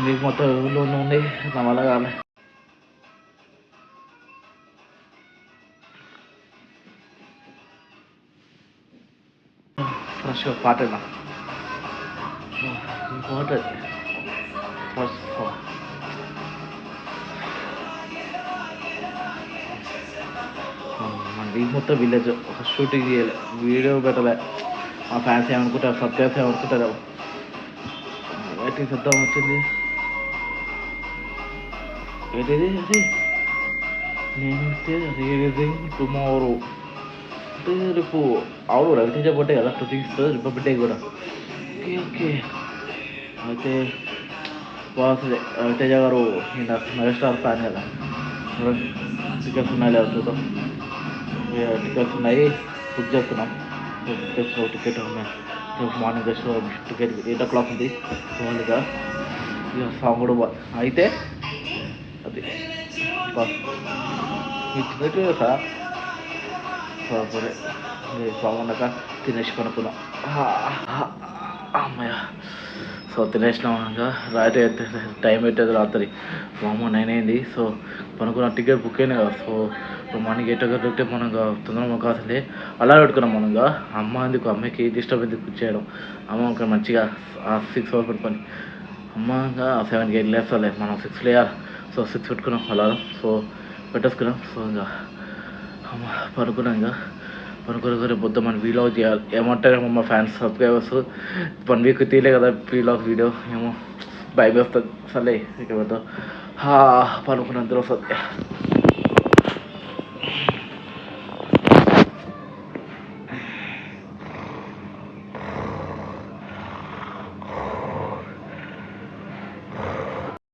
Week మొత్తం ఊళ్ళోనే ఉంది, నా వల్ల కాలే. ఫ్రెష్గా పాటేనా ఇంపార్టెంట్ ఫస్ట్ మన వీక్ మొత్తం విలేజ్ ఒక షూటింగ్ చేయలే, వీడియో పెట్టలే. మా ఫ్యాన్స్ ఏమనుకుంటారు, సబ్స్క్రైబర్స్ ఏమనుకుంటారు. ఏంటి శబ్దం వచ్చింది, ఏంటిది? అది నేనైతే రియలైజింగ్ టుమారో అంటే రేపు అవును రవితేజ బర్త్డే కదా, 26 రిపబ్లిక్ డే కూడా. ఓకే ఓకే అయితే బాగుంది. రవితేజ గారు నిన్న మెగాస్టార్ ఫ్యాన్ కదా, టికెట్స్ ఉన్నాయి లేదా చూద్దాం. టికెట్స్ ఉన్నాయి, బుక్ చేస్తున్నాం. టికెట్ ఉన్నాయి మార్నింగ్ షో, టికెట్ 8 o'clock ఉంది. మామూలుగా ఇక సాంగ్ కూడా అయితే అది ఇచ్చినట్టు సార్ సరే సాంగ్ ఉన్నాక తినేసి పనుకున్నాం. అమ్మయ్య సో తినేసినాక రాత్రి అయితే టైం పెట్టేది రాత్రి మామూలు 9 అయింది. సో పనుకున్న టికెట్ బుక్ అయినాయి కదా. సో మార్నింగ్ 8 o'clock దొరికితే మనం తొందరగా కాసింది అలా పెట్టుకున్నాం. మనం అమ్మ ఎందుకు, అమ్మకి డిస్టర్బ్ ఎందుకు చేయడం, అమ్మ ఒక మంచిగా 6 hours పెట్టుకొని అమ్మ 7కి 8 లేస్తాలే, మనం 6 లేయాలి. సో 6 పెట్టుకున్నాం అలా. సో పెట్టేసుకున్నాం. సో ఇంకా అమ్మ పనుకున్నాం. ఇంకా పనుకొని పొద్దు మనం వీలాగ్ చేయాలి. ఏమంటారేమో మా ఫ్యాన్స్ సబ్స్క్రైబర్స్, 1 week తీయలే కదా వీలాగ్ వీడియో, ఏమో భయం వేస్తుంది. సరే ఇక పెద్ద పనుకున్నంత వస్తుంది.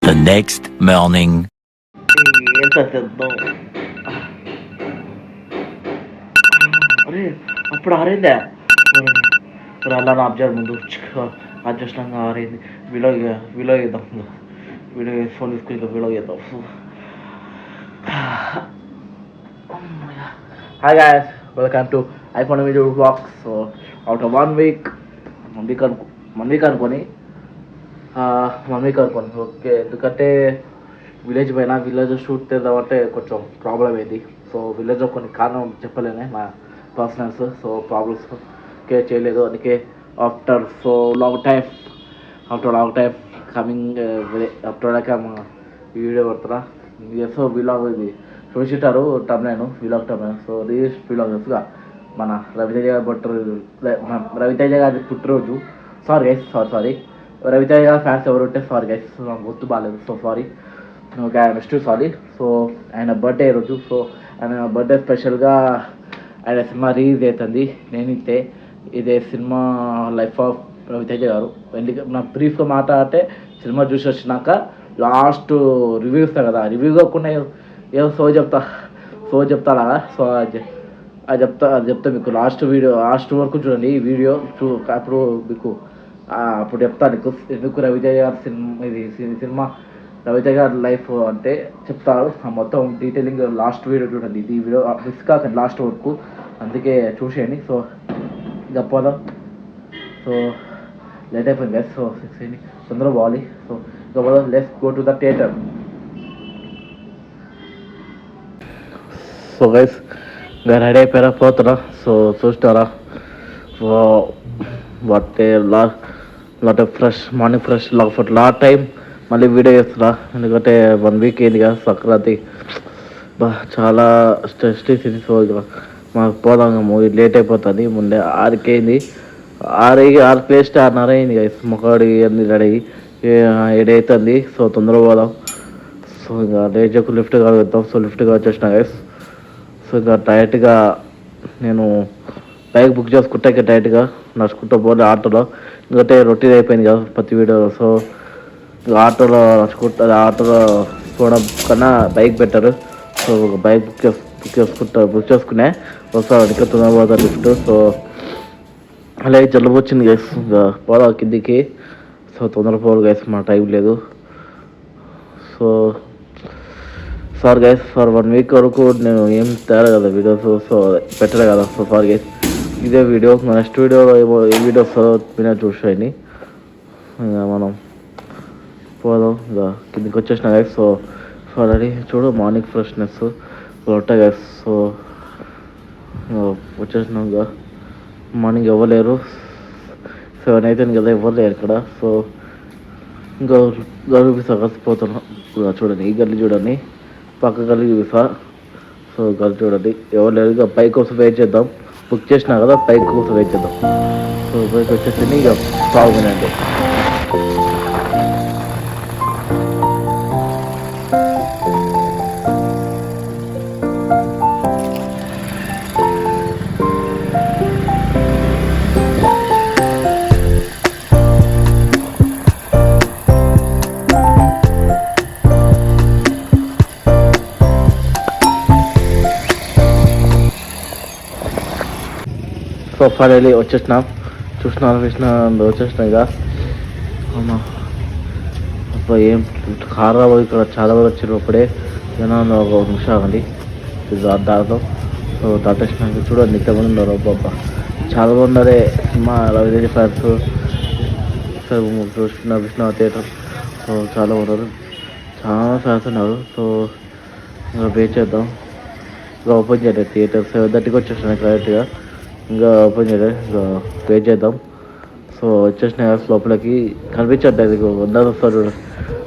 The next morning. ఎంత చేద్దాం, అరే అప్పుడు ఆరైందా అలా అబ్జర్వ్ ముందు అడ్జస్ట్గా ఆరైంది. వీలో చేద్దాం, వీడియో ఫోన్ తీసుకుని ఇంకా వీలో చేద్దాం. Hi guys, welcome to iPhone video blogs. So out of 1 week అనుకొని ఓకే. ఎందుకంటే విలేజ్ పైన విలేజ్ షూట్ చేద్దామంటే కొంచెం ప్రాబ్లం అయింది. సో విలేజ్లో కొన్ని కారణం చెప్పలేనే నా పర్సనల్స్. సో ప్రాబ్లమ్స్ ఓకే చేయలేదు. అందుకే after long time coming after video పడుతున్నా. సో విలాగ్ ఇది చూసిటారు టమ్లైన్, విలాగ్ టమ్లైన్. సో రీల్స్ విలాగ్స్గా మన రవితేజ గారి పుట్టినరోజు. సారీ రవితేజ గారి ఫ్యాన్స్ ఎవరు ఉంటే సారీ గైస్, నాకు గుర్తు బాగాలేదు. So sorry, okay next sorry. So ఆయన బర్త్డే రోజు. సో ఆయన బర్త్డే స్పెషల్గా ఆయన సినిమా రిలీజ్ అవుతుంది. నేనైతే ఇదే సినిమా లైఫ్ ఆఫ్ రవితేజ గారు. ఎందుకంటే నాకు బ్రీఫ్గా మాట్లాడితే సినిమా చూసి వచ్చినాక లాస్ట్ రివ్యూ ఇస్తాను కదా, రివ్యూ కాకుండా ఏదో సో చెప్తా అలాగా. సో అది చెప్తా మీకు. లాస్ట్ వరకు చూడండి ఈ వీడియో. అప్పుడు మీకు అప్పుడు చెప్తాను నీకు ఎందుకు రవితేజ గారి సినిమా రవితేజ గారి లైఫ్ అంటే చెప్తారు. మొత్తం డీటెయిలింగ్ లాస్ట్ వీడియో చూడండి. ఇది వీడియో మిస్ కాకండి లాస్ట్ వరకు, అందుకే చూసేయండి. సో గప్పదా. సో లేట్ అయిపోయింది గైస్. సో 6 అయింది, తొందరగా పోవాలి. సో గప్పదా, let's go to the theatre. So guys ఇంకా రెడీ అయిపోయారా, పోతారా? సో చూస్తారా lot fresh morning fresh lot time మళ్ళీ వీడియో చేస్తున్నా. ఎందుకంటే 1 week అయింది కదా సంక్రాంతి, చాలా స్ట్రెస్ తీసింది. సో ఇక మాకు పోదాం, మూవీ లేట్ అయిపోతుంది. ముందే 6కి అయింది, 6 ప్లేస్ట్ 6:30 అయింది కదా. మొక్కడి అన్ని రెడీ 7 అవుతుంది. సో తొందరగా పోదాం. సో ఇంకా లేచకు లిఫ్ట్గా వెళ్తాం. సో లిఫ్ట్గా వచ్చేసిన గైస్. సో ఇంకా డైరెక్ట్గా నేను బైక్ బుక్ చేసుకుంటా. ఇంకా డైరెక్ట్గా నడుచుకుంటూ పోలే ఆటోలో. ఎందుకంటే రొటీన్ అయిపోయింది కదా ప్రతి వీడియో. సో ఆటోలో పోవడం కన్నా బైక్ బెటర్. సో ఒక బైక్ బుక్ చేసుకునే వస్తాను ఇంకా తొందరగా లిఫ్ట్. సో అలాగే జలుబు వచ్చింది గైస్, ఇంకా పోదా కిందికి. సో తొందర పోవాలి గైస్, మా టైం లేదు. So sorry guys, for 1 week వరకు నేను ఏం తేడా కదా వీడియోస్, సో పెట్టలే కదా. సో సారీ గైస్, ఇదే వీడియో. నెక్స్ట్ వీడియోలో ఏ వీడియో వస్తుందో మీరు చూసేయండి. ఇంకా మనం పోదాం, ఇంకా కిందికి వచ్చేసిన గైస్. సో ఆల్రెడీ చూడు మార్నింగ్ ఫ్రెష్నెస్ ఉంటాయి గైస్. సో వచ్చేసినాం, ఇంకా మార్నింగ్ ఇవ్వలేరు, 7 అవుతుంది కదా, ఇవ్వలేరు ఇక్కడ. సో ఇంకా గల్లి చూపిస్తా కలిసిపోతున్నాం. చూడండి ఈ గల్లి చూడండి, పక్క గల్లి చూపిస్తా. సో గల్లి చూడండి ఎవరు లేరు. ఇక పైకి కోసం వెయిట్ చేద్దాం, బుక్ చేసినా కదా, పైకి కోసం వెయిట్ చేద్దాం. సో పైకి వచ్చేసి ఇక బాగుందండి. సో ఫైనల్లీ వచ్చేసినాం, వచ్చేసినా ఇక. అమ్మా అబ్బా ఏం కార్ రాబోదు, ఇక్కడ చాలా మంది వచ్చారు అప్పుడే. జనాలు ఒక నిమిషం ఆగండి, దాదాపు. సో దాటేసినాక చూడండి ఎంతమంది ఉన్నారు. అబ్బా చాలా మంది ఉన్నారే. Cinema Raviteja fans, Vishnu theatre. So చాలా ఉన్నారు, చాలా ఫ్యాన్స్ ఉన్నారు. సో ఇంకా వెయిట్ చేద్దాం. ఇంకా ఓపెన్ చేయలేదు థియేటర్, 7:30కి వచ్చేసినాయి కరెక్ట్గా. ఇంకా ఓపెన్ చేయలేదు, ఇంకా వెయిట్ చేద్దాం. సో వచ్చేసిన లోపలికి కనిపించట్లేదు, ఇక అందరూ వస్తారు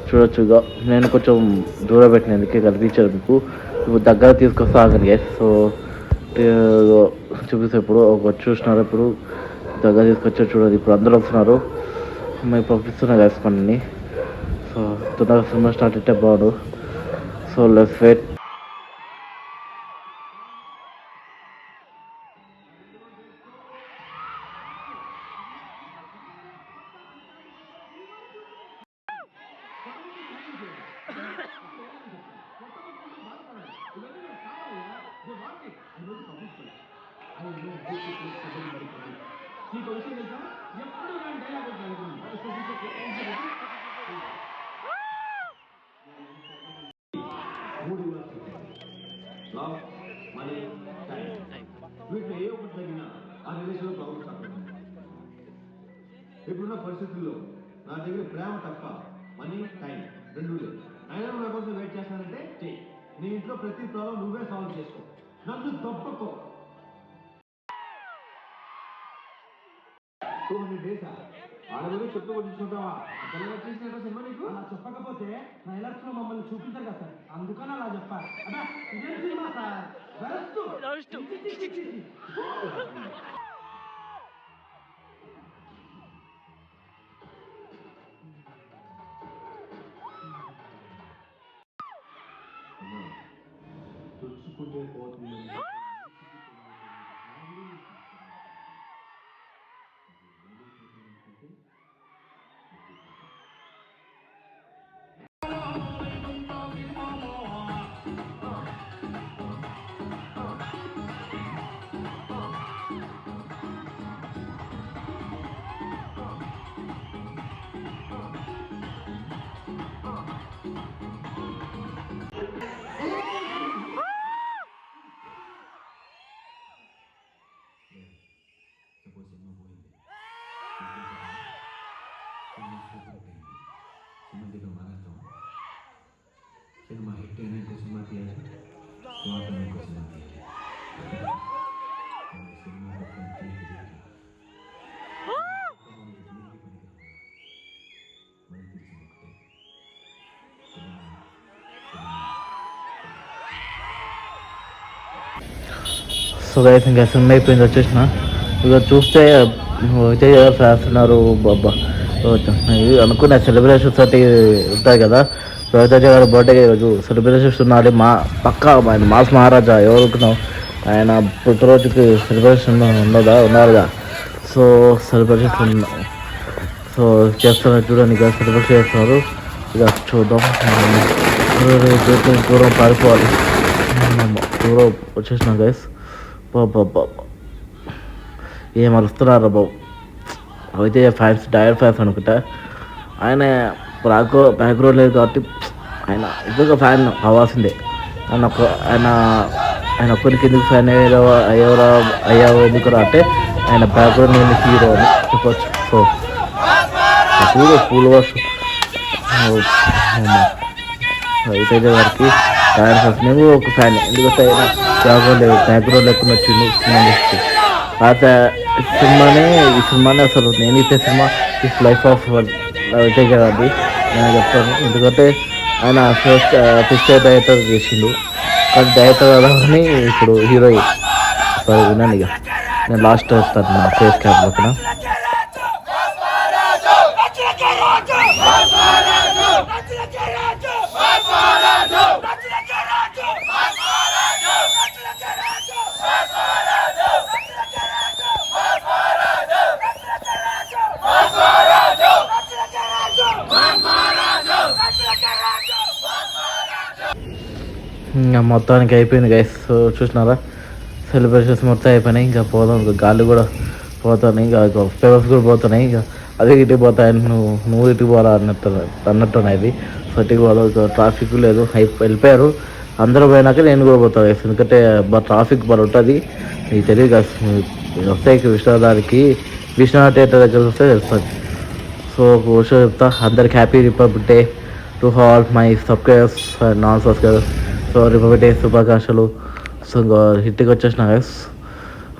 చూడొచ్చు. ఇక నేను కొంచెం దూరం పెట్టిన, అందుకే కనిపించారు మీకు. ఇప్పుడు దగ్గర తీసుకొస్తా ఆగండి గైస్. సో చూపిస్తే ఇప్పుడు ఒక చూసినారు, ఇప్పుడు దగ్గర తీసుకొచ్చారు చూడండి. ఇప్పుడు అందరూ వస్తున్నారు, మేము పంపిస్తున్నారు గైస్ మనని. సో తొందరగా సినిమా స్టార్ట్ అయితే బాగుండు. So let's wait. ఇప్పుడున్న పరిస్థితుల్లో నా దగ్గర ప్రేమ తప్ప మనీ టైం రెండు లేదు. అయినా నువ్వు నా కోసం వెయిట్ చేస్తానంటే చెయ్యి. నీ ఇంట్లో ప్రతి ప్రాబ్లం నువ్వే సాల్వ్ చేసుకో, నన్ను తప్పకో. 200 డేసా ఆడబడి చెప్పు కొట్టించుకుంటావా? అతను చేసినట్టు సినిమా నీకు అలా చెప్పకపోతే ట్రైలర్స్ లో మమ్మల్ని చూపించారు కదా సార్, అందుకని అలా చెప్పారు. అదా ఇదే సినిమా సార్. తుడుచుకుంటే పోతుంది. సినిమా హిట్ అయినా ఇంకో సినిమా తీయాలి, ఫ్లాప్ అయినా ఇంకో సినిమా తీయాలి. సినిమా సో గైస్ ఇంకా సినిమా అయిపోయింది, వచ్చేసిన. ఇక చూస్తే విజయ్ గారు ఫ్యాన్స్ ఉన్నారు. బాబా అనుకున్న సెలబ్రేషన్స్ అంటే ఉంటాయి కదా, రవితేజ గారి బర్త్డే రోజు సెలబ్రేషన్స్ ఉండాలి. పక్కా ఆయన మాస్ మహారాజా, ఎవరుకున్నాం ఆయన పుట్టినరోజుకి సెలబ్రేషన్ ఉన్నారుగా. సో సెలబ్రేషన్స్ సో చేస్తున్నారు చూడండి, ఇక సెలబ్రేషన్ చేస్తున్నారు. ఇక చూద్దాం, దూరం పారిపోవాలి. దూరం వచ్చేసినాం గైస్. బాబా ఏం అరుస్తున్నారా బాబు. అయితే ఫ్యాన్స్ డయర్ ఫ్యాన్స్ అనుకుంటా. ఆయన బ్యాక్గ్రౌండ్ లేదు కాబట్టి ఆయన ఇంకొక ఫ్యాన్ అవ్వాల్సిందే. ఆయన ఒక్కరికి ఎందుకు ఫ్యాన్ అయ్యావు ఎందుకు అంటే ఆయన బ్యాక్గ్రౌండ్ లేని హీరో అని చెప్పచ్చు. సో పూల్ వర్షం రవితేజ గారికి ఫ్యాన్ ఫస్ట్ నేను ఒక ఫ్యాన్. ఎందుకంటే ఆయన బ్యాక్గ్రౌండ్ లేకుండా వచ్చింది ఈ సినిమానే అసలు నేను ఇచ్చే cinema is life of Raviteja గారిది నేను చెప్తాను. ఎందుకంటే ఆయన ఫస్ట్ డైరెక్టర్ చేసిండు, కానీ డైరెక్టర్ కదా అని ఇప్పుడు హీరోయిన్. సరే విన్నాను ఇక నేను లాస్ట్ వస్తాను నా ఫేస్ క్యాప్ పక్కన. ఇంకా మొత్తానికి అయిపోయింది గైస్. చూసినారా సెలబ్రేషన్స్ మొత్తం అయిపోయినాయి. ఇంకా పోదాం, ఇంకా గాలి కూడా పోతున్నాయి, ఇంకా పేపర్స్ కూడా పోతున్నాయి. ఇంకా అదే ఇంటికి పోతాయి, నువ్వు ఇంటికి పోరా అన్నట్టున్నాయి. సో ఇంటికి పోదాం, ఇంకా ట్రాఫిక్ లేదు, వెళ్ళిపోయారు అందరూ. పోయినాక నేను కూడా పోతాను గైస్, ఎందుకంటే ట్రాఫిక్ బాగా ఉంటుంది. నీకు తెలియదు గైస్, వస్తాయి విశ్వనాథ్ థియేటర్ దగ్గర వస్తే తెలుస్తుంది. సో ఒక విషయం చెప్తా, అందరికి happy republic day to all my subscribers and non subscribers. So republic day శుభాకాంక్షలు. సో ఇంకా ఇంటికి వచ్చేసిన గైస్.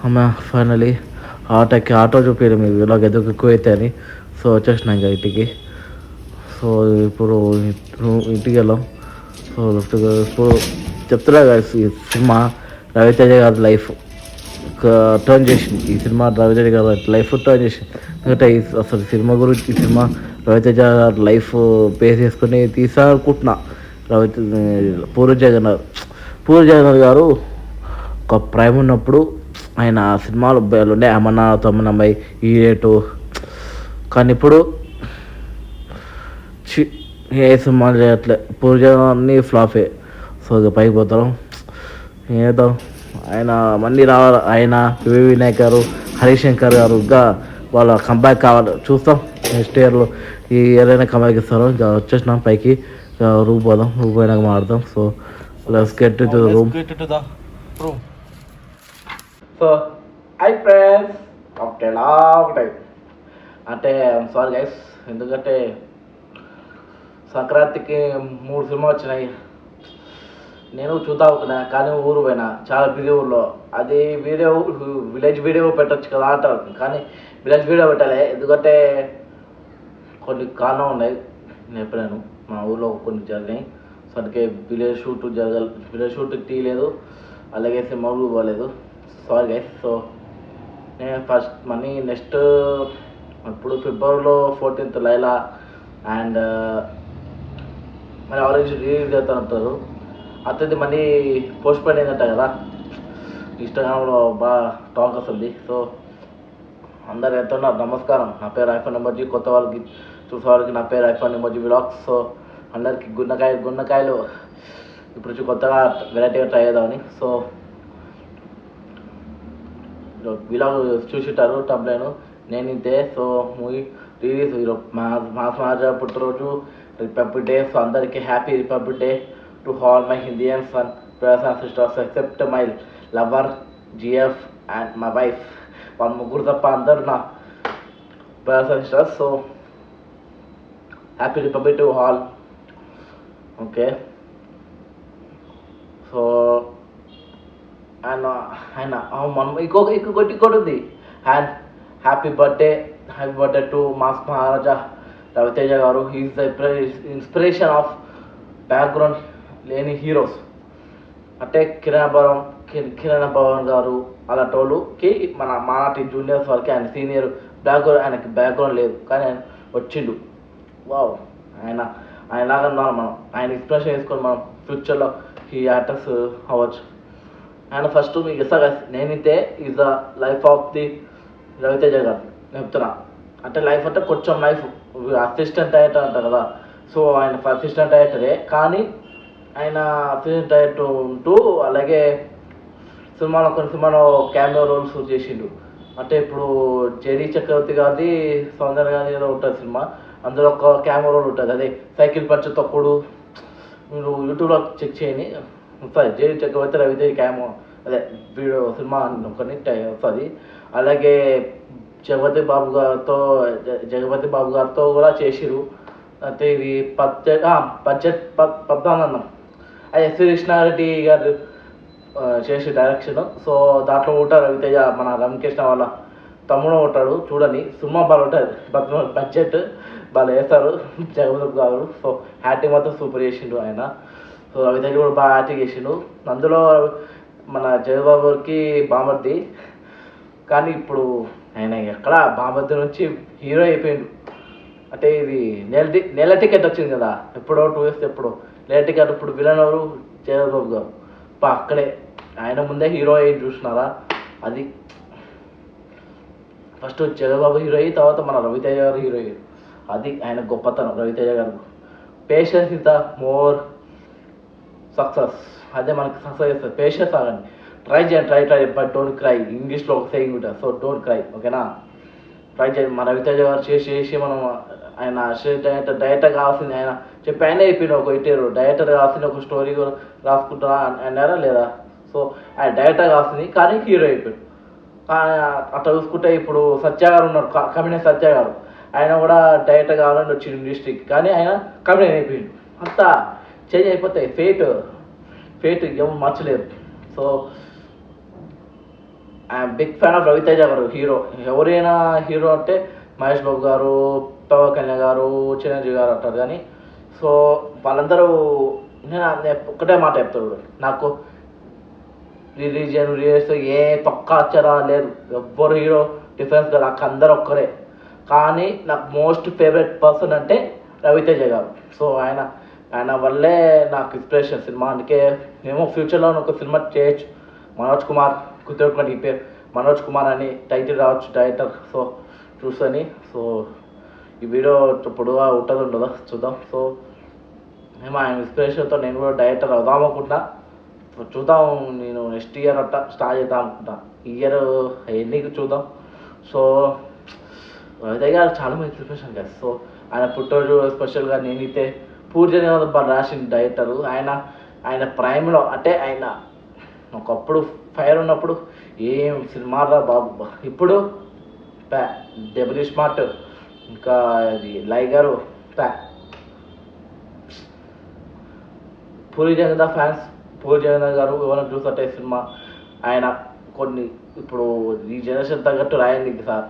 అమ్మ ఫైనలీ ఆటో చూపించారు మీరు ఇలాగ ఎదుగు ఎక్కువ అయితే అని. సో వచ్చేసిన ఇంకా ఇంటికి. సో ఇప్పుడు ఇంటికి వెళ్ళాం. సో ఇప్పుడు చెప్తున్నా గైస్, ఈ సినిమా రవితేజ గారి లైఫ్ టర్న్ చేసింది. ఈ సినిమా రవితేజ గారి లైఫ్ టర్న్ చేసింది. ఎందుకంటే అసలు సినిమా గురించి ఈ సినిమా రవితేజ గారి లైఫ్ బేస్ చేసుకుని తీసానుకుంటున్నా. పూరి జగన్నాథ్ గారు ఒక ప్రైమ్ ఉన్నప్పుడు ఆయన సినిమాలు ఉండే అమన్నా తొమ్మనమ్మాయి ఈ రేటు. కానీ ఇప్పుడు ఏ సినిమాలు చేయట్లే, పూరి జగన్నాథ్ అన్నీ ఫ్లాపే. సో ఇక పైకి పోతాం ఏదో ఆయన మళ్ళీ రావాలి. ఆయన వివి వినాయక్ గారు, హరిశంకర్ గారు ఇంకా వాళ్ళ కంబ్యాక్ కావాలి. చూస్తాం నెక్స్ట్ ఇయర్లో, ఈ ఇయర్ అయినా కంబ్యాక్ ఇస్తారు. ఇంకా వచ్చేసినాం పైకి, రూమ్ పోదాం. రూమ్ పోయినాక మాట్లాడదాం. So let's get to the room. So hi friends, after long time. అంటే సారీ గైస్, ఎందుకంటే సంక్రాంతికి 3 సినిమాలు వచ్చినాయి. నేను చూద్దాం అనుకున్నా, కానీ ఊరు పోయినా, చాలా బిజీ ఊర్లో. అది విలేజ్ వీడియో పెట్టచ్చు కదా అంటారు, కానీ విలేజ్ వీడియో పెట్టాలి. ఎందుకంటే కొన్ని కారణం ఉన్నాయి, నేను చెప్పలేను. మా ఊర్లో కొన్ని జరిగినాయి. సో అందుకే విలేజ్ షూట్ తీయలేదు, అలాగే సినిమా కూడా పోలేదు. Sorry guys. సో నేను ఫస్ట్ నెక్స్ట్ ఇప్పుడు ఫిబ్రవరిలో 14th లైలా అండ్ మళ్ళీ ఆరెంజ్ రిలీజ్ అవుతానంటారు. అతది మళ్ళీ పోస్ట్ పోన్ అయిందంట కదా, ఇన్స్టాగ్రామ్లో బాగా టాక్ వస్తుంది. సో అందరు ఎంతున్నారు, నమస్కారం. నా పేరు ఐఫోన్ ఎమోజీ. కొత్త వాళ్ళకి చూసే వాళ్ళకి నా పేరు ఐఫోన్ ఎమోజీ వ్లాగ్స్. సో అందరికి గున్నకాయలు ఇప్పుడు కొత్తగా వెరైటీగా ట్రై చేద్దామని. సో వ్లాగ్ చూసిటారు టంప్లైన్ నేను ఇంతే. సో మూవీ రిలీజ్ మాస్ మహారాజా పుట్టినరోజు రిపబ్లిక్ డే. సో అందరికీ happy republic day to all my Indians and brothers and sisters except my lover GF and my wife. వాళ్ళ ముగ్గురు తప్ప అందరు నా brothers and sisters. So happy republic to all. Okay. So ఆయన మనం ఇంకోటి ఉంది. And happy birthday to mass మహారాజా రవితేజ గారు. He's the inspiration of background లేని హీరోస్. అంటే కిరణ్ భవన్ గారు అలాంటి వాళ్ళకి మన నాటి జూనియర్స్ వరకు ఆయన సీనియర్ ఆయనకి బ్యాక్గ్రౌండ్ లేదు, కానీ ఆయన వచ్చిండు. వావ్, ఆయనలాగా ఉన్నాం మనం. ఆయన ఇన్స్పిరేషన్ చేసుకొని మనం ఫ్యూచర్లో ఈ యాక్టర్స్ అవ్వచ్చు. ఆయన ఫస్ట్ మీకు ఇస్తా కదా, నేనైతే is the life of the Raviteja గారు చెప్తున్నా. అంటే లైఫ్ అంటే కొంచెం లైఫ్ అసిస్టెంట్ డైరెక్టర్ అంటారు కదా. సో ఆయన అసిస్టెంట్ డైరెక్టరే, కానీ ఆయన ఫిలిం డైరెక్టర్ ఉంటూ అలాగే కొన్ని సినిమాలో క్యామియో రోల్స్ చేసిండు. అంటే ఇప్పుడు జేడీ చక్రవర్తి గారిది సౌందర్య గారి ఏదో ఉంటుంది సినిమా, అందులో ఒక క్యామియో రోల్ ఉంటుంది, అదే సైకిల్ పంచ తొక్కుడు. మీరు యూట్యూబ్లో చెక్ చేయండి వస్తుంది, జేడీ చక్రవర్తి రవితేజ క్యామియో అదే వీడియో సినిమా ఒకటి వస్తుంది. అలాగే జగపతి బాబు గారితో కూడా చేసిరు. అయితే ఇది పద్మానందం అది ఎస్వి కృష్ణారెడ్డి గారు చేసి డైరెక్షన్. సో దాంట్లో ఉంటారు రవితేజ, మన రమకృష్ణ వాళ్ళ తమ్ముడు ఉంటాడు. చూడండి సినిమా బాగా ఉంటుంది, బడ్జెట్ బాగా వేస్తారు జగపతి గారు. సో యాక్టింగ్ మాత్రం సూపర్ చేసిండు ఆయన. సో రవితేజ కూడా బాగా యాక్టింగ్ చేసిండు. అందులో మన జగబాబుకి బామర్ది, కానీ ఇప్పుడు ఆయన ఎక్కడ బామర్ది నుంచి హీరో అయిపోయిండు. అంటే ఇది నెల టికెట్ వచ్చింది కదా, ఎప్పుడో 2 years ఎప్పుడో నెల టికెట్. ఇప్పుడు విలన్ ఎవరు? జగబాబు గారు. అక్కడే ఆయన ముందే హీరో అయ్యి చూసినారా, అది ఫస్ట్ జగబాబు హీరో అయ్యి తర్వాత మన రవితేజ గారు హీరో అయ్యారు. అది ఆయన గొప్పతనం రవితేజ గారు. Patience is the more success, అదే మనకి సక్సెస్ చేస్తుంది. పేషెన్స్ ఆగండి, ట్రై చేయండి, ట్రై బట్ డోంట్ క్రై. ఇంగ్లీష్లో ఒక సేయింగ్ ఉంటుంది, సో డోంట్ క్రై, ఓకేనా. ట్రై చేయండి. మన రవితేజ గారు చేసి మనం ఆయన డైరెక్టర్ కావాల్సింది ఆయన చెప్పి ఆయన అయిపోయిన ఒక ఇటీరు డైరెక్టర్ కావాల్సింది ఒక స్టోరీ రాసుకుంటా అన్నారా లేదా. సో ఆయన డైరెక్టర్ కావాల్సింది కానీ హీరో అయిపోయాడు. అట్లా చూసుకుంటే ఇప్పుడు సత్య గారు ఉన్నారు, కమిడియన్ సత్య గారు. ఆయన కూడా డైరెక్టర్ కావాలని వచ్చింది ఇండస్ట్రీకి, కానీ ఆయన కమిడియన్ అయిపోయింది. అంతా చేంజ్ అయిపోతాయి, ఫేట్ ఎవరు మార్చలేరు. So I'm big fan of Raviteja గారు హీరో. ఎవరైనా హీరో అంటే మహేష్ బాబు గారు, పవన్ కళ్యాణ్ గారు, చిరంజీవి గారు అంటారు. కానీ సో వాళ్ళందరూ నేను ఒక్కటే మాట చెప్తాడు, నాకు రిలీజియన్ ఏ పక్కా అచ్చరా లేదు, ఎవ్వరు హీరో డిఫరెన్స్ కదా, నాకు అందరు ఒక్కరే. కానీ నాకు మోస్ట్ ఫేవరెట్ పర్సన్ అంటే రవితేజ గారు. సో ఆయన వల్లే నాకు ఇన్స్పిరేషన్ సినిమా. అందుకే మేము ఫ్యూచర్లో ఒక సినిమా చేయొచ్చు. మనోజ్ కుమార్ గుర్తుపెట్టుకోండి, ఈ పేరు మనోజ్ కుమార్ అని టైటిల్ రావచ్చు డైరెక్టర్. సో చూసని, సో ఈ వీడియో పొడుగా ఉండదో చూద్దాం. సో మేము ఆయన ఇన్స్పిరేషన్తో నేను కూడా డైరెక్టర్ అవుదాం అనుకుంటున్నా. చూద్దాం, నేను నెక్స్ట్ ఇయర్ అట్లా స్టార్ట్ చేద్దాం అనుకుంటా. ఈ ఇయర్ ఎన్నికి చూద్దాం. సో రవితేజ గారు చాలా మంది ఇన్స్పిరేషన్ కదా. సో ఆయన పుట్టినరోజు స్పెషల్గా నేనైతే పూర్తి రాసిన డైరెక్టరు. ఆయన ప్రైమ్లో అంటే ఆయన ఒకప్పుడు ఫైర్ ఉన్నప్పుడు ఏం సినిమా రా బాబు. ఇప్పుడు డబ్ల్యూ స్మార్ట్, ఇంకా అది లైగరు, పూరి జగన్నాథ్ ఫ్యాన్స్, పూరి జగన్నాథ్ గారు ఎవరైనా చూసట్టే సినిమా ఆయన కొన్ని ఇప్పుడు ఈ జనరేషన్ తగ్గట్టు రాయండి సార్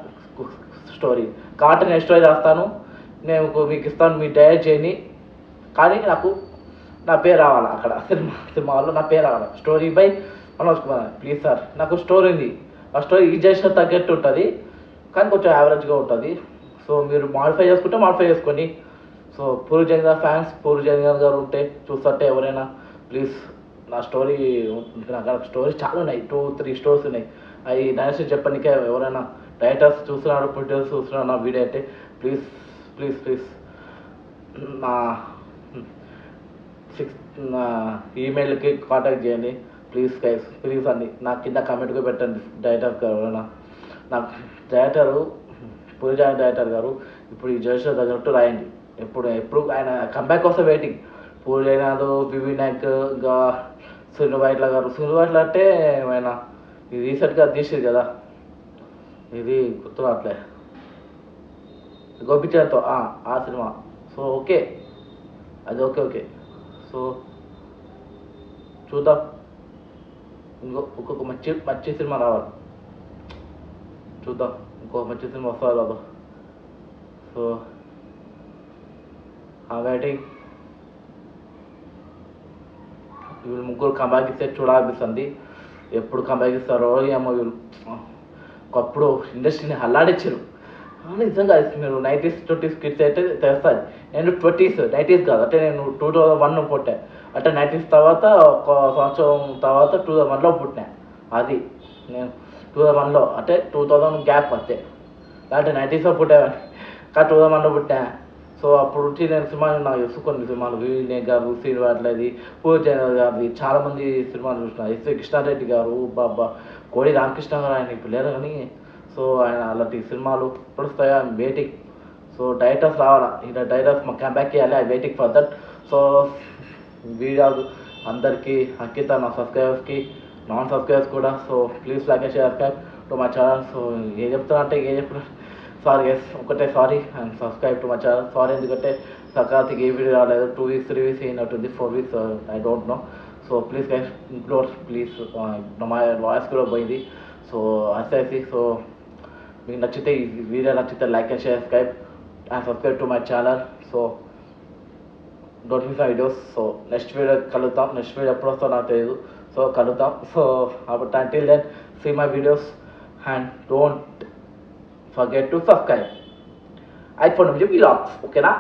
స్టోరీ. కాబట్టి నేను స్టోరీ రాస్తాను, నేను మీకు ఇస్తాను, మీరు డైరెక్ట్ చేయండి. కానీ నాకు నా పేరు రావాలి అక్కడ సినిమాలో, నా పేరు రావాలి. Story by Manoj Kumar. Please sir, నాకు స్టోరీ ఉంది, ఆ స్టోరీ ఈ జనరేషన్ తగ్గట్టు ఉంటుంది, కానీ కొంచెం యావరేజ్గా ఉంటుంది. సో మీరు మాడిఫై చేసుకోండి. సో పూరి జగన్నాథ్ ఫ్యాన్స్, పూరి జగన్నాథ్ గారు ఉంటే చూస్తుంటే ఎవరైనా ప్లీజ్ నా స్టోరీ, నాకు స్టోరీస్ చాలా ఉన్నాయి, 2-3 స్టోరీస్ ఉన్నాయి. అవి డైరెక్షన్ చెప్పడానికే ఎవరైనా డైరెక్టర్స్ చూస్తున్నారు, ప్రొడ్యూసర్స్ చూస్తున్నారు నా వీడియో అయితే ప్లీజ్ నా ఈమెయిల్కి కాంటాక్ట్ చేయండి ప్లీజ్ అండి. నా కింద కామెంట్గా పెట్టండి డైరెక్టర్ గారు ఎవరైనా. నాకు డైరెక్టరు పూరి జగన్నాథ్ డైరెక్టర్ గారు ఇప్పుడు ఈ జనరేషన్ తగ్గట్టు రాయండి. ఎప్పుడు ఆయన కంబ్యాక్ కోసం వెయిటింగ్. పూరి జగన్నాథ్, పివి నాయక్, ఇంకా సునీల్ వైట్ల గారు. సునీల్ వైట్ల అంటే ఆయన ఇది రీసెంట్గా తీసేది కదా, ఇది గుర్తు రావట్లే, గోపిచంద్తో ఆ సినిమా. సో ఓకే, అది ఓకే. సో చూద్దాం, ఇంకొక మంచి సినిమా రావాలి. చూద్దాం ఇంకో మంచి సినిమా వస్తుందో రాదో. సో ఆ వెయిటింగ్. వీళ్ళు ముగ్గురు కంబ్యాక్ ఇస్తే చూడాలనిపిస్తుంది. ఎప్పుడు కంబ్యాక్ ఇస్తారో ఏమో. వీళ్ళు ఒకప్పుడు ఇండస్ట్రీని అల్లాడించారు. నిజంగా మీరు 90s 20s కిడ్స్ అయితే తెలుస్తుంది. నేను 90s కాదు, అంటే నేను 2001 పుట్టా. అంటే 90s తర్వాత ఒక సంవత్సరం తర్వాత 2001లో పుట్టినా. అది నేను 2001లో, అంటే 2000 గ్యాప్ అంతే. అంటే 90sలో పుట్టామని, కానీ 2001లో పుట్టా. సో అప్పుడు వచ్చి నేను సినిమాలు నాకు తెలుసు కొన్ని సినిమాలు వినయ్ గారు శ్రీనివాట్లది పూజనర్ గారిది చాలామంది సినిమాలు చూసిన ఎస్వి కృష్ణారెడ్డి గారు బాబా కోడి రామకృష్ణ గారు ఆయన ఇప్పుడు లేరు కానీ సో ఆయన అలాంటి సినిమాలు ఇప్పుడు వస్తాయా ఐఎమ్ వెయిటింగ్. సో డైరెక్టర్స్ రావాలా ఇలా డైరెక్టర్స్ మాకు కంబ్యాక్ చేయాలి I waiting for that. So వీడియోలు అందరికీ అంకిత నా సబ్స్క్రైబర్స్కి నాన్ సబ్స్క్రైబర్స్ కూడా so please like and subscribe to my channel. So ఏం చెప్తున్నా అంటే ఏం చెప్తున్నా సారీ గైస్ ఒకటే sorry and subscribe to my channel. Sorry ఎందుకంటే సంక్రాంతికి ఏ వీడియో రాలేదు 2 weeks 3 weeks అయినట్టుంది 4 weeks I don't know. So please guys include please మా వాయిస్ కూడా పోయింది. సో అసేసి సో మీకు నచ్చితే ఈ వీడియో నచ్చితే like and subscribe and subscribe to my channel. So don't miss my videos. So next video కలుద్దాం. Next video ఎప్పుడు వస్తుందో నాకు తెలియదు. సో కలుద్దాం. సో అప్పుడు until then see my videos and don't forget to subscribe. iPhone vlogs, okay na?